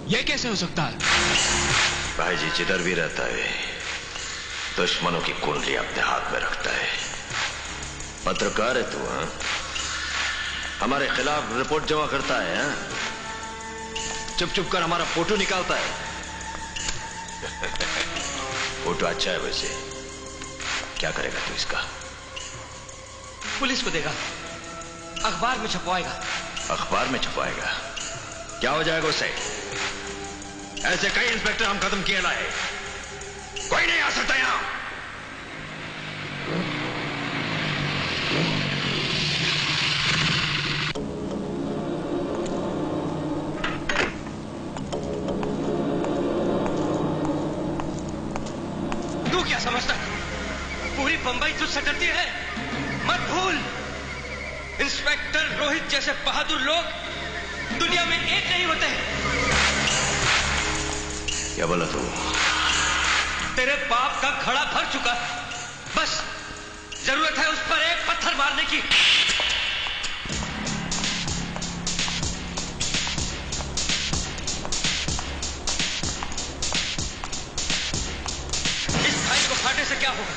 ये कैसे हो सकता है? भाई जी जिधर भी रहता है दुश्मनों की कुंडली अपने हाथ में रखता है। पत्रकार है तू? हाँ, हमारे खिलाफ रिपोर्ट जमा करता है। हाँ? चुप चुप कर हमारा फोटो निकालता है। फोटो अच्छा है वैसे, क्या करेगा तू इसका? पुलिस को देगा, अखबार में छपवाएगा। अखबार में छपवाएगा? क्या हो जाएगा उससे? ऐसे कई इंस्पेक्टर हम खत्म किए लाए, कोई नहीं आ सकता यहां। तू क्या समझता है पूरी बंबई तुझसे डरती है? मत भूल, इंस्पेक्टर रोहित जैसे बहादुर लोग दुनिया में एक नहीं होते। क्या बोला तू? तेरे बाप का घड़ा भर चुका है, बस जरूरत है उस पर एक पत्थर मारने की। इस फाइल को फाड़ने से क्या होगा?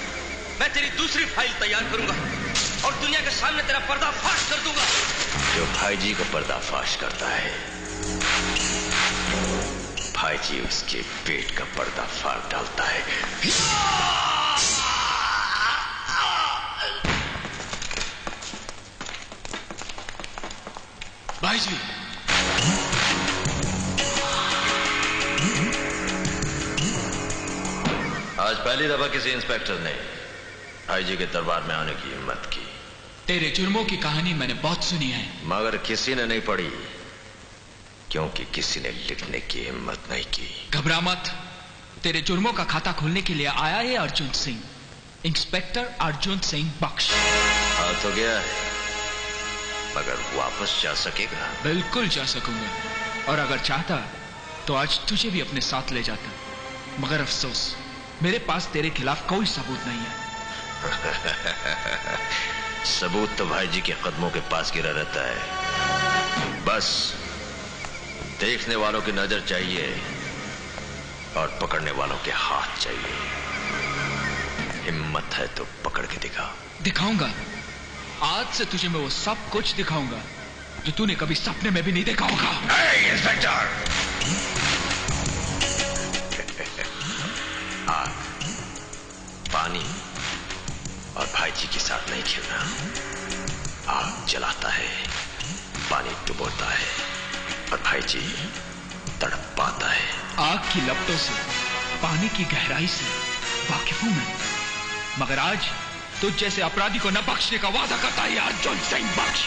मैं तेरी दूसरी फाइल तैयार करूंगा और दुनिया के सामने तेरा पर्दाफाश कर दूंगा। जो भाई जी को पर्दाफाश करता है, भाई जी उसके पेट का पर्दा फाड़ डालता है। भाई जी, आज पहली दफा किसी इंस्पेक्टर ने भाई जी के दरबार में आने की हिम्मत की। तेरे जुर्मों की कहानी मैंने बहुत सुनी है, मगर किसी ने नहीं पढ़ी, क्योंकि किसी ने लिखने की हिम्मत नहीं की। घबरा मत, तेरे जुर्मों का खाता खोलने के लिए आया है अर्जुन सिंह, इंस्पेक्टर अर्जुन सिंह बख्श। आ तो गया है, मगर वापस जा सकेगा? बिल्कुल जा सकूंगा, और अगर चाहता तो आज तुझे भी अपने साथ ले जाता, मगर अफसोस मेरे पास तेरे खिलाफ कोई सबूत नहीं है। सबूत तो भाई जी के कदमों के पास गिरा रहता है, बस देखने वालों की नजर चाहिए और पकड़ने वालों के हाथ चाहिए। हिम्मत है तो पकड़ के दिखा। दिखाऊंगा, आज से तुझे मैं वो सब कुछ दिखाऊंगा जो तूने कभी सपने में भी नहीं देखा होगा। इंस्पेक्टर, आग, पानी और भाई जी के साथ नहीं खेलना। आग जलाता है, पानी डुबोता है और भाई जी तड़प पाता है। आग की लपटों से, पानी की गहराई से वाकिफ हूं मैं, मगर आज तुझ जैसे अपराधी को न बख्शने का वादा करता है अर्जुन सिंह बख्श।